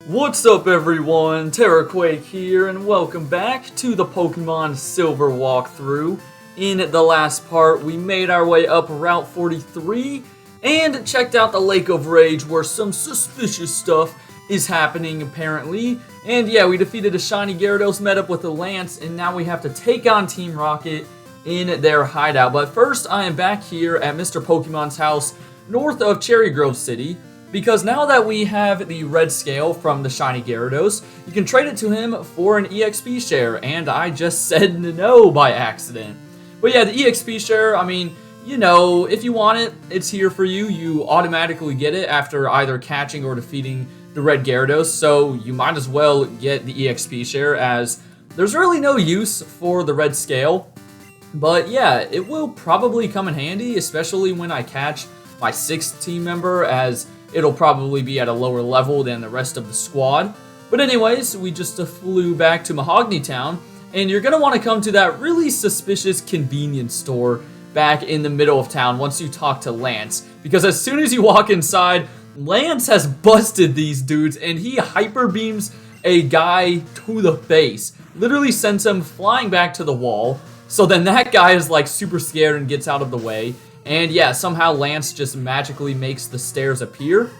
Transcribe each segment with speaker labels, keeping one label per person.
Speaker 1: What's up everyone, TerraQuake here, and welcome back to the Pokemon Silver walkthrough. In the last part, we made our way up Route 43 and checked out the Lake of Rage where some suspicious stuff is happening apparently. And yeah, we defeated a shiny Gyarados, met up with a Lance, and now we have to take on Team Rocket in their hideout. But first, I am back here at Mr. Pokemon's house north of Cherry Grove City, because now that we have the red scale from the shiny Gyarados, you can trade it to him for an EXP share, and I just said no by accident. But yeah, the EXP share, I mean, you know, if you want it, it's here for you. You automatically get it after either catching or defeating the red Gyarados, so you might as well get the EXP share as there's really no use for the red scale. But yeah, it will probably come in handy, especially when I catch my 6th team member, as it'll probably be at a lower level than the rest of the squad. But anyways, we just flew back to Mahogany Town, and you're going to want to come to that really suspicious convenience store back in the middle of town once you talk to Lance. Because as soon as you walk inside, Lance has busted these dudes, and he hyper beams a guy to the face. Literally sends him flying back to the wall. So then that guy is like super scared and gets out of the way. And yeah, somehow Lance just magically makes the stairs appear.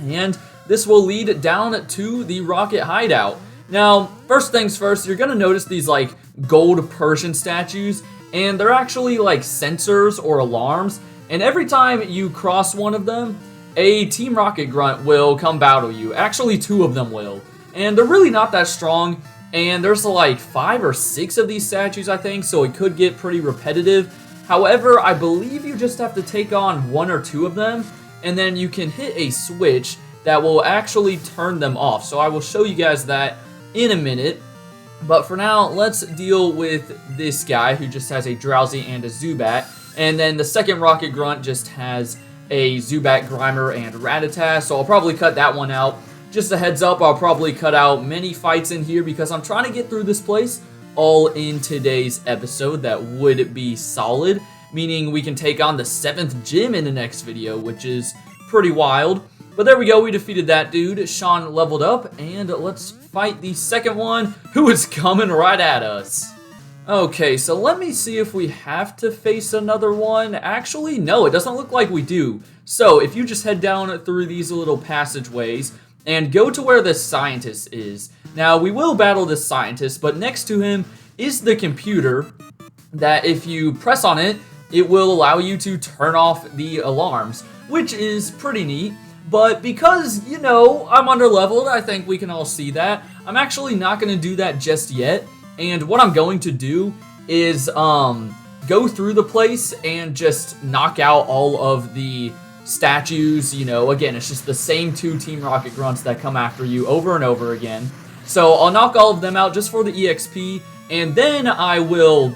Speaker 1: And this will lead down to the Rocket Hideout. Now, first things first, you're going to notice these like gold Persian statues. And they're actually like sensors or alarms. And every time you cross one of them, a Team Rocket grunt will come battle you. Actually, 2 of them will. And they're really not that strong. And there's like 5 or 6 of these statues, I think. So it could get pretty repetitive. However, I believe you just have to take on 1 or 2 of them, and then you can hit a switch that will actually turn them off. So I will show you guys that in a minute. But for now, let's deal with this guy who just has a Drowsy and a Zubat. And then the second Rocket Grunt just has a Zubat, Grimer, and Rattata. So I'll probably cut that one out. Just a heads up, I'll probably cut out many fights in here because I'm trying to get through this place all in today's episode. That would be solid, meaning we can take on the 7th gym in the next video, which is pretty wild. But there we go, we defeated that dude. Sean leveled up, and let's fight the second one, who is coming right at us. Okay, so let me see if we have to face another one. Actually, no, it doesn't look like we do. So if you just head down through these little passageways and go to where the scientist is. Now, we will battle this scientist, but next to him is the computer that if you press on it, it will allow you to turn off the alarms, which is pretty neat. But because, you know, I'm underleveled, I think we can all see that, I'm actually not going to do that just yet. And what I'm going to do is go through the place and just knock out all of the statues. You know, again, it's just the same 2 Team Rocket grunts that come after you over and over again. So I'll knock all of them out just for the EXP, and then I will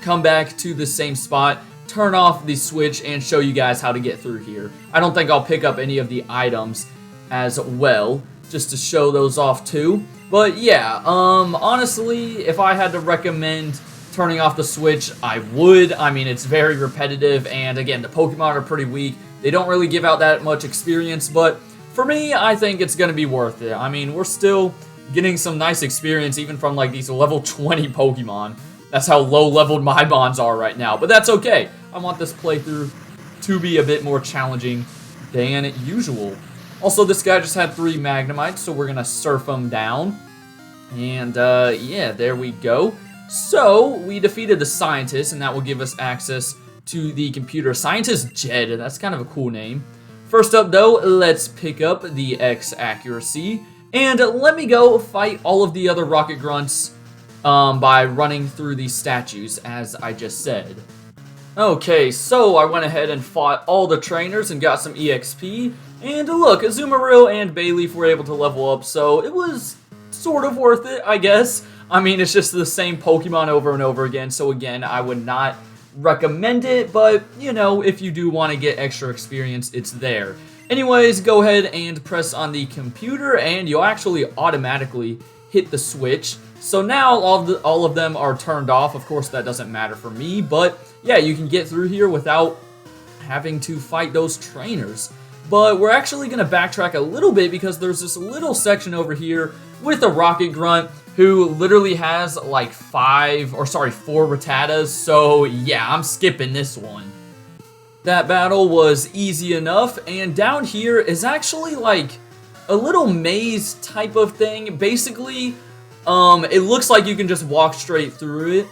Speaker 1: come back to the same spot, turn off the switch, and show you guys how to get through here. I don't think I'll pick up any of the items as well, just to show those off too. But yeah, honestly, if I had to recommend turning off the switch, I would. I mean, it's very repetitive, and again, the Pokemon are pretty weak. They don't really give out that much experience, but for me, I think it's going to be worth it. I mean, we're still getting some nice experience even from like these level 20 Pokemon. That's how low leveled my bonds are right now, but that's okay. I want this playthrough to be a bit more challenging than usual. Also, this guy just had 3 Magnemites, so we're gonna surf him down. And yeah, there we go. So we defeated the scientist, and that will give us access to the computer. Scientist Jed, that's kind of a cool name. First up though, let's pick up the X accuracy. And let me go fight all of the other Rocket Grunts by running through these statues, as I just said. Okay, so I went ahead and fought all the trainers and got some EXP. And look, Azumarill and Bayleaf were able to level up, so it was sort of worth it, I guess. I mean, it's just the same Pokemon over and over again, so again, I would not recommend it, but, you know, if you do want to get extra experience, it's there. Anyways, go ahead and press on the computer, and you'll actually automatically hit the switch. So now all of them are turned off. Of course, that doesn't matter for me, but yeah, you can get through here without having to fight those trainers. But we're actually going to backtrack a little bit because there's this little section over here with a rocket grunt who literally has like 4 Rattatas. So yeah, I'm skipping this one. That battle was easy enough, and down here is actually like a little maze type of thing. Basically, it looks like you can just walk straight through it,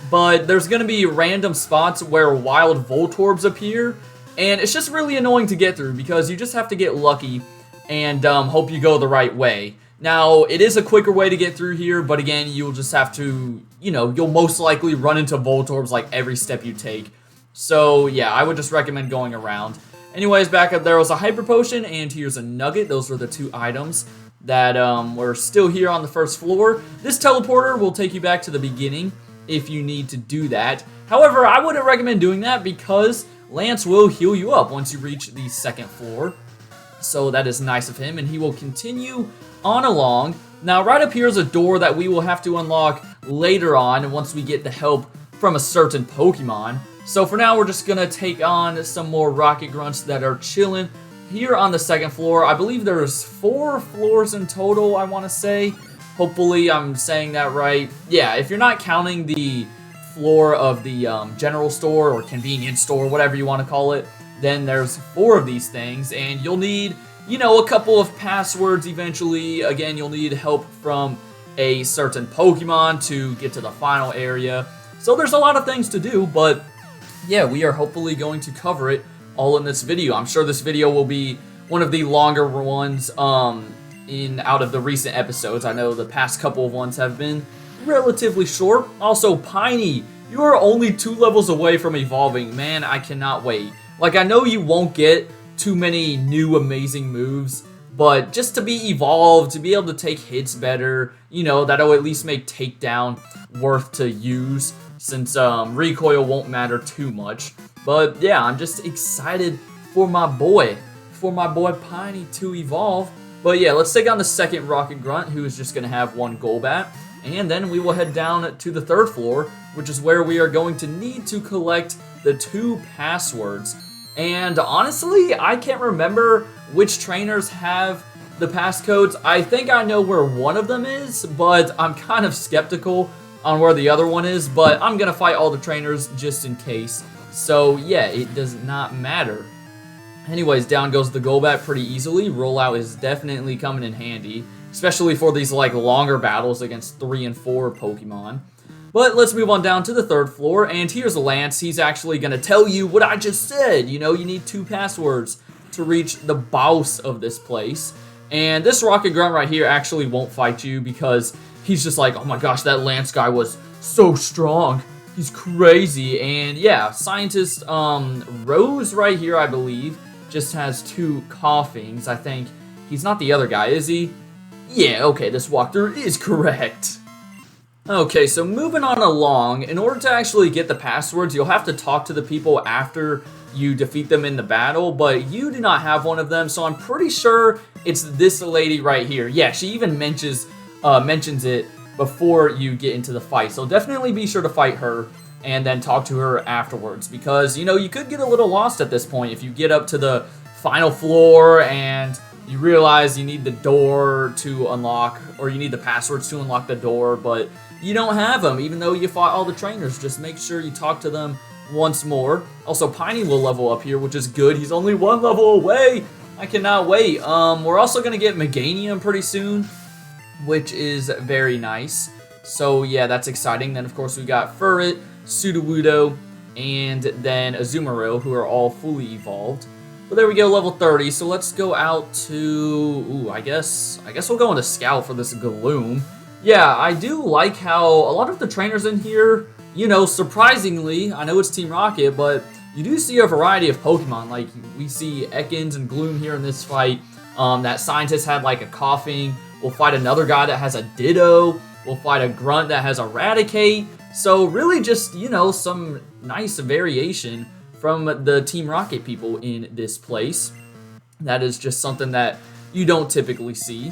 Speaker 1: but there's going to be random spots where wild Voltorbs appear, and it's just really annoying to get through because you just have to get lucky and hope you go the right way. Now, it is a quicker way to get through here, but again, you'll just have to, you'll most likely run into Voltorbs like every step you take. So, yeah, I would just recommend going around. Anyways, back up there was a Hyper Potion, and here's a Nugget. Those were the 2 items that were still here on the first floor. This teleporter will take you back to the beginning if you need to do that. However, I wouldn't recommend doing that because Lance will heal you up once you reach the 2nd floor. So that is nice of him, and he will continue on along. Now, right up here is a door that we will have to unlock later on once we get the help from a certain Pokemon. So for now, we're just going to take on some more Rocket Grunts that are chilling here on the 2nd floor. I believe there's 4 floors in total, I want to say. Hopefully, I'm saying that right. Yeah, if you're not counting the floor of the general store or convenience store, whatever you want to call it, then there's 4 of these things, and you'll need, a couple of passwords eventually. Again, you'll need help from a certain Pokemon to get to the final area. So there's a lot of things to do, but yeah, we are hopefully going to cover it all in this video. I'm sure this video will be one of the longer ones out of the recent episodes. I know the past couple of ones have been relatively short. Also, Piney, you are only 2 levels away from evolving. Man, I cannot wait. Like, I know you won't get too many new amazing moves, but just to be evolved, to be able to take hits better, that'll at least make Takedown worth to use, since recoil won't matter too much. But yeah, I'm just excited for my boy Piney to evolve. But yeah, let's take on the 2nd Rocket Grunt, who is just going to have 1 Golbat. And then we will head down to the 3rd floor, which is where we are going to need to collect the 2 passwords. And honestly, I can't remember which trainers have the passcodes. I think I know where one of them is, but I'm kind of skeptical on where the other one is. But I'm going to fight all the trainers just in case. So yeah, it does not matter. Anyways, down goes the Golbat pretty easily. Rollout is definitely coming in handy, especially for these like longer battles against 3 and 4 Pokemon. But let's move on down to the 3rd floor, and here's Lance. He's actually going to tell you what I just said. You need 2 passwords to reach the boss of this place. And this Rocket Grunt right here actually won't fight you because he's just like, oh my gosh, that Lance guy was so strong. He's crazy. And yeah, Scientist Rose right here, I believe, just has 2 coughings. I think he's not the other guy, is he? Yeah, okay, this walkthrough is correct. Okay, so moving on along, in order to actually get the passwords, you'll have to talk to the people after you defeat them in the battle, but you do not have one of them, so I'm pretty sure it's this lady right here. Yeah, she even mentions it before you get into the fight, so definitely be sure to fight her and then talk to her afterwards, because, you could get a little lost at this point if you get up to the final floor and you realize you need the door to unlock, or you need the passwords to unlock the door, but you don't have them, even though you fought all the trainers. Just make sure you talk to them once more. Also, Piney will level up here, which is good. He's only 1 level away. I cannot wait. We're also going to get Meganium pretty soon, which is very nice. So, yeah, that's exciting. Then, of course, we got Furret, Sudowoodo, and then Azumarill, who are all fully evolved. But there we go, level 30. So let's go out to... I guess we'll go into Scout for this Gloom. Yeah, I do like how a lot of the trainers in here, surprisingly, I know it's Team Rocket, but you do see a variety of Pokemon. Like, we see Ekans and Gloom here in this fight. That Scientist had, like, a coughing. We'll fight another guy that has a Ditto. We'll fight a Grunt that has a Raticate. So, really just, some nice variation from the Team Rocket people in this place. That is just something that you don't typically see.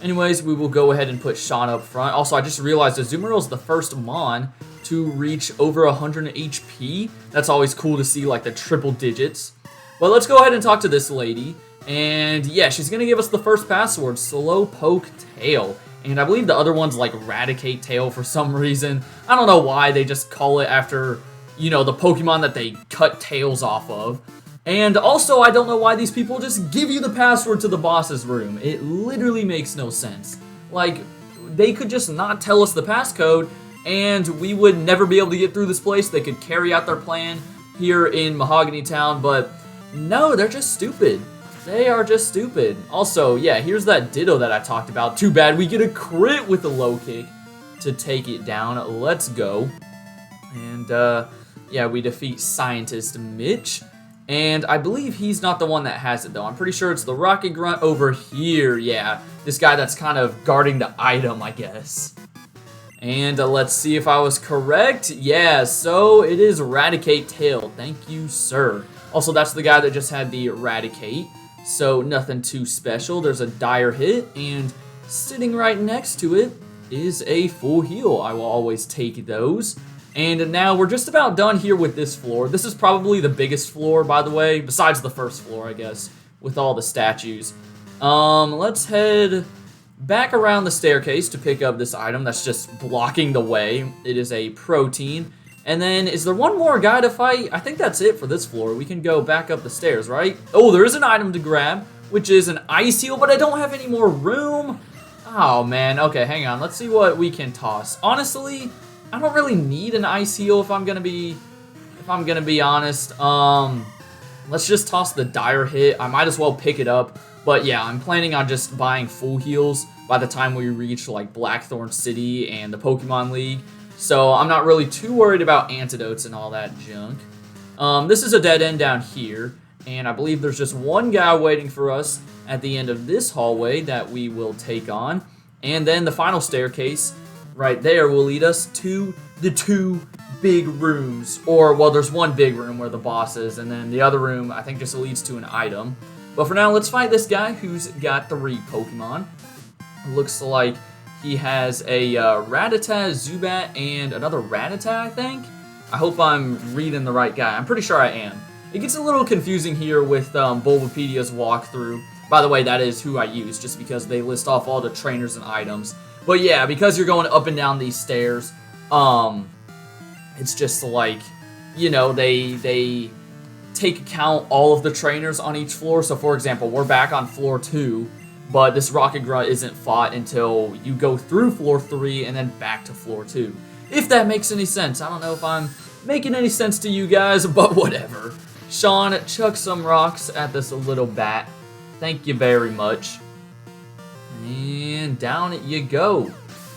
Speaker 1: Anyways, we will go ahead and put Sean up front. Also, I just realized Azumarill is the first Mon to reach over 100 HP. That's always cool to see, like, the triple digits. But let's go ahead and talk to this lady. And yeah, she's going to give us the first password, Slowpoke Tail. And I believe the other one's like Raticate Tail for some reason. I don't know why they just call it after, you know, the Pokemon that they cut tails off of. And also, I don't know why these people just give you the password to the boss's room. It literally makes no sense. Like, they could just not tell us the passcode, and we would never be able to get through this place. They could carry out their plan here in Mahogany Town, but no, they're just stupid. They are just stupid. Also, yeah, here's that Ditto that I talked about. Too bad we get a crit with a low kick to take it down. Let's go. And, yeah, we defeat Scientist Mitch. And I believe he's not the one that has it, though. I'm pretty sure it's the Rocket Grunt over here. Yeah, this guy that's kind of guarding the item, I guess. And let's see if I was correct. Yeah, so it is Raticate Tail. Thank you, sir. Also, that's the guy that just had the Raticate. So nothing too special. There's a dire hit, and sitting right next to it is a full heal. I will always take those. And now we're just about done here with this floor. This is probably the biggest floor, by the way, besides the first floor, I guess, with all the statues. Let's head back around the staircase to pick up this item that's just blocking the way. It is a protein. And then, is there one more guy to fight? I think that's it for this floor. We can go back up the stairs, right? Oh, there is an item to grab, which is an ice heal, but I don't have any more room. Oh, man. Okay, hang on. Let's see what we can toss. Honestly, I don't really need an ice heal if I'm gonna be honest. Let's just toss the dire hit. I might as well pick it up. But yeah, I'm planning on just buying full heals by the time we reach like Blackthorn City and the Pokemon League. So I'm not really too worried about antidotes and all that junk. This is a dead end down here, and I believe there's just one guy waiting for us at the end of this hallway that we will take on. And then the final staircase right there will lead us to the two big rooms. Or, well, there's one big room where the boss is, and then the other room, I think, just leads to an item. But for now, let's fight this guy who's got 3 Pokemon. Looks like he has a Rattata, Zubat, and another Rattata, I think? I hope I'm reading the right guy. I'm pretty sure I am. It gets a little confusing here with Bulbapedia's walkthrough. By the way, that is who I use, just because they list off all the trainers and items. But yeah, because you're going up and down these stairs, it's just like, you know, they take account all of the trainers on each floor. So for example, we're back on floor 2, but this Rocket Grunt isn't fought until you go through floor 3 and then back to floor 2. If that makes any sense. I don't know if I'm making any sense to you guys, but whatever. Sean, chuck some rocks at this little bat. Thank you very much. And down you go.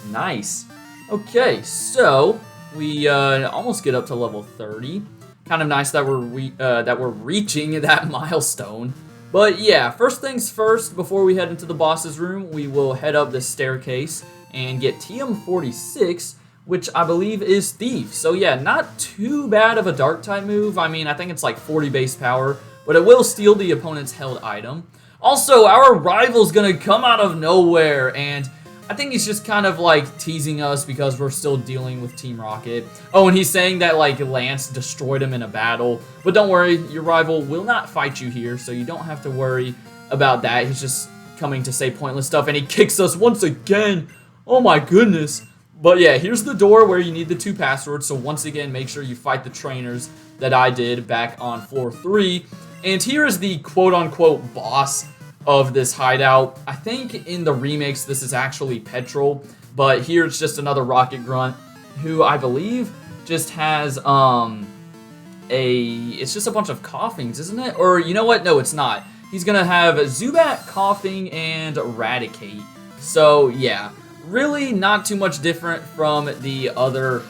Speaker 1: Nice. Okay, so we almost get up to level 30. Kind of nice that we're reaching that milestone. But yeah, first things first, before we head into the boss's room, we will head up this staircase and get TM46, which I believe is Thief. So yeah, not too bad of a Dark-type move. I mean, I think it's like 40 base power, but it will steal the opponent's held item. Also, our rival's gonna come out of nowhere, and I think he's just kind of like teasing us because we're still dealing with Team Rocket. Oh, and he's saying that like Lance destroyed him in a battle. But don't worry, your rival will not fight you here, so you don't have to worry about that. He's just coming to say pointless stuff, and he kicks us once again. Oh my goodness. But yeah, here's the door where you need the 2 passwords, so once again, make sure you fight the trainers that I did back on floor 3. And here is the quote-unquote boss of this hideout. I think in the remakes this is actually Petrol, but here it's just another Rocket Grunt who I believe just has it's just a bunch of coughings, isn't it? Or you know what? No, it's not. He's gonna have Zubat, Coughing, and Raticate. So yeah, really not too much different from the other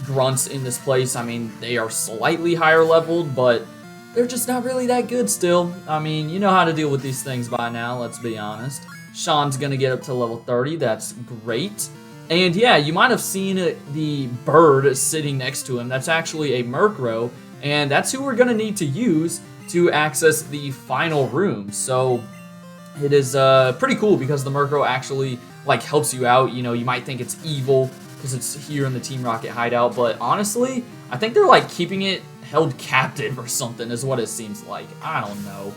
Speaker 1: grunts in this place. I mean, they are slightly higher leveled, but they're just not really that good still. I mean, you know how to deal with these things by now, let's be honest. Sean's gonna get up to level 30, that's great. And yeah, you might have seen the bird sitting next to him. That's actually a Murkrow, and that's who we're gonna need to use to access the final room. So it is pretty cool because the Murkrow actually like helps you out. You know, you might think it's evil because it's here in the Team Rocket hideout, but honestly, I think they're like keeping it held captive or something is what it seems like. I don't know.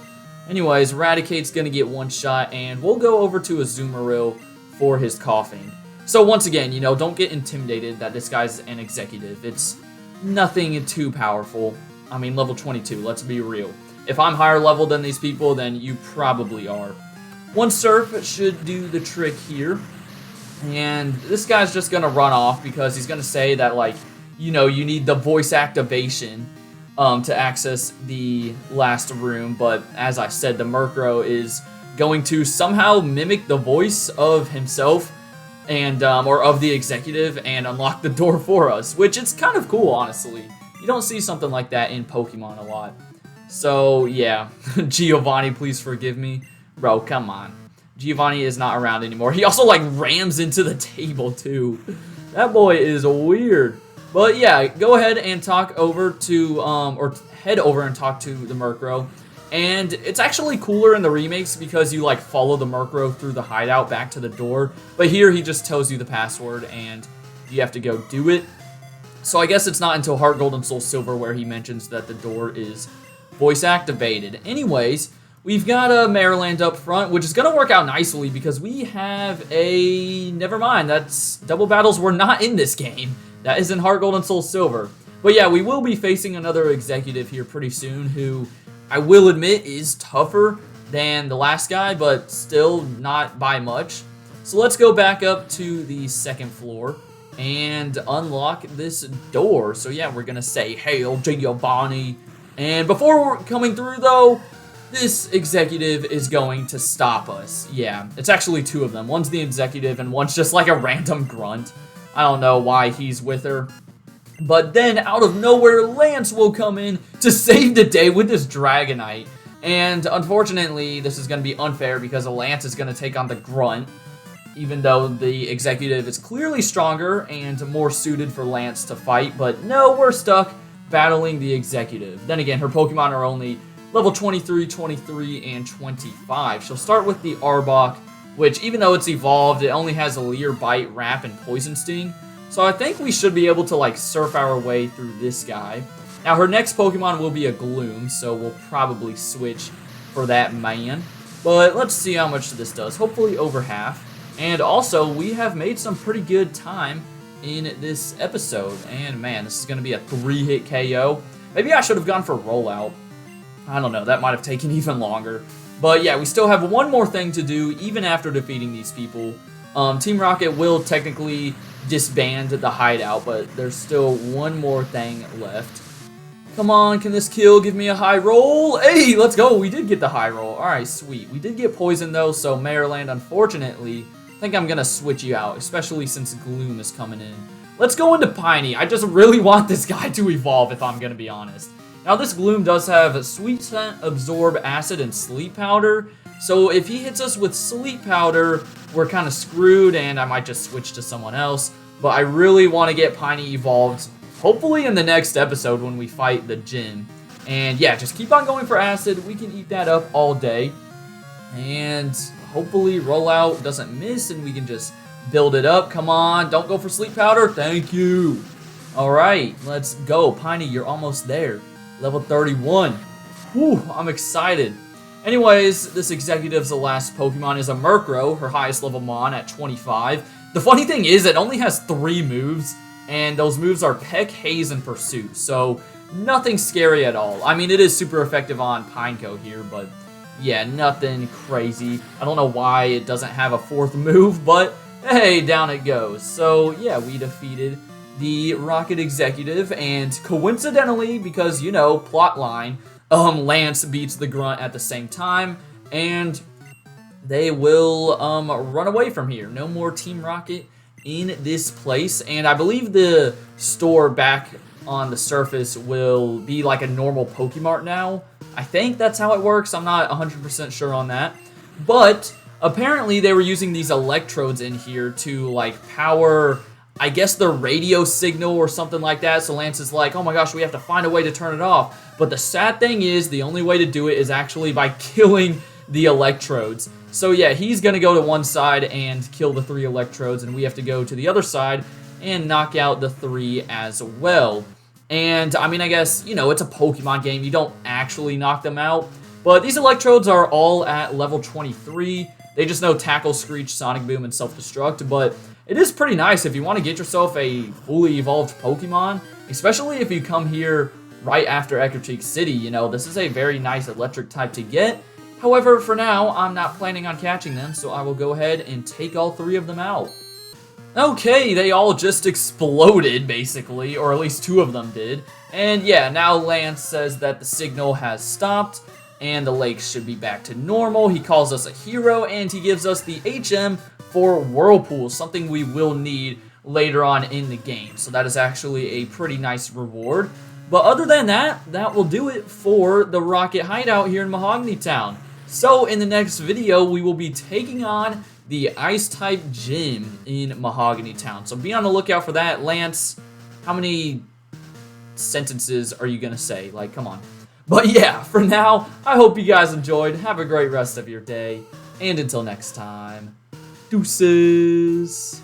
Speaker 1: Anyways, Raticate's gonna get one shot, and we'll go over to Azumarill for his coughing. So once again, you know, don't get intimidated that this guy's an executive. It's nothing too powerful. I mean, level 22, let's be real. If I'm higher level than these people, then you probably are. One Surf should do the trick here. And this guy's just gonna run off because he's gonna say that, like, you know, you need the voice activation to access the last room. But as I said, the Murkrow is going to somehow mimic the voice of himself and or of the executive and unlock the door for us, which is kind of cool, honestly. You don't see something like that in Pokemon a lot. So yeah, Giovanni, please forgive me. Bro, come on. Giovanni is not around anymore. He also like rams into the table too. That boy is weird. But yeah, go ahead and talk over to, or head over and talk to the Murkrow. And it's actually cooler in the remakes because you like follow the Murkrow through the hideout back to the door. But here he just tells you the password and you have to go do it. So I guess it's not until Heart Gold and Soul Silver where he mentions that the door is voice activated. Anyways, we've got Maryland up front, which is going to work out nicely because we have a... Never mind, that's double battles were not in this game. That is in Heart Gold and Soul Silver. But yeah, we will be facing another executive here pretty soon who I will admit is tougher than the last guy, but still not by much. So let's go back up to the second floor and unlock this door. So yeah, we're going to say, "Hail Giovanni." And before we're coming through though, this executive is going to stop us. Yeah, it's actually two of them. One's the executive and one's just like a random grunt. I don't know why he's with her. But then, out of nowhere, Lance will come in to save the day with this Dragonite. And unfortunately, this is going to be unfair because Lance is going to take on the Grunt, even though the Executive is clearly stronger and more suited for Lance to fight. But no, we're stuck battling the Executive. Then again, her Pokemon are only level 23, 23, and 25. She'll start with the Arbok, which, even though it's evolved, it only has a Leer, Bite, Wrap, and Poison Sting. So I think we should be able to, like, surf our way through this guy. Now, her next Pokemon will be a Gloom, so we'll probably switch for that man. But let's see how much this does. Hopefully over half. And also, we have made some pretty good time in this episode. And, man, this is going to be a 3-hit KO. Maybe I should have gone for Rollout. I don't know. That might have taken even longer. But, yeah, we still have one more thing to do, even after defeating these people. Team Rocket will technically disband the hideout, but there's still one more thing left. Come on, can this kill give me a high roll? Hey, let's go. We did get the high roll. All right, sweet. We did get poison, though, so Maryland, unfortunately, I think I'm going to switch you out, especially since Gloom is coming in. Let's go into Piney. I just really want this guy to evolve, if I'm going to be honest. Now, this Gloom does have Sweet Scent, Absorb, Acid, and Sleep Powder. So if he hits us with Sleep Powder, we're kind of screwed, and I might just switch to someone else. But I really want to get Piney evolved, hopefully in the next episode when we fight the gym. And yeah, just keep on going for Acid. We can eat that up all day. And hopefully Rollout doesn't miss, and we can just build it up. Come on, don't go for Sleep Powder. Thank you. All right, let's go. Piney, you're almost there. Level 31. Whew, I'm excited. Anyways, this Executive's last Pokemon is a Murkrow, her highest level Mon at 25. The funny thing is, it only has 3 moves, and those moves are Peck, Haze, and Pursuit, so nothing scary at all. I mean, it is super effective on Pineco here, but yeah, nothing crazy. I don't know why it doesn't have a 4th move, but hey, down it goes. So yeah, we defeated the Rocket Executive, and coincidentally, because, you know, plotline, Lance beats the Grunt at the same time, and they will run away from here. No more Team Rocket in this place, and I believe the store back on the surface will be like a normal Pokemart now. I think that's how it works. I'm not 100% sure on that, but apparently they were using these electrodes in here to like power, I guess, the radio signal or something like that. So Lance is like, oh my gosh, we have to find a way to turn it off. But the sad thing is, the only way to do it is actually by killing the electrodes. So yeah, he's going to go to one side and kill the 3 electrodes, and we have to go to the other side and knock out the 3 as well. And, I mean, I guess, you know, it's a Pokemon game. You don't actually knock them out. But these electrodes are all at level 23. They just know Tackle, Screech, Sonic Boom, and Self-Destruct, but it is pretty nice if you want to get yourself a fully evolved Pokemon, especially if you come here right after Ecruteak City. You know, this is a very nice electric type to get. However, for now, I'm not planning on catching them, so I will go ahead and take all 3 of them out. Okay, they all just exploded, basically, or at least 2 of them did. And yeah, now Lance says that the signal has stopped, and the lake should be back to normal. He calls us a hero, and he gives us the HM for Whirlpool, something we will need later on in the game. So that is actually a pretty nice reward. But other than that, that will do it for the Rocket Hideout here in Mahogany Town. So in the next video, we will be taking on the Ice-type gym in Mahogany Town. So be on the lookout for that. Lance, how many sentences are you going to say? Like, come on. But yeah, for now, I hope you guys enjoyed. Have a great rest of your day. And until next time, deuces.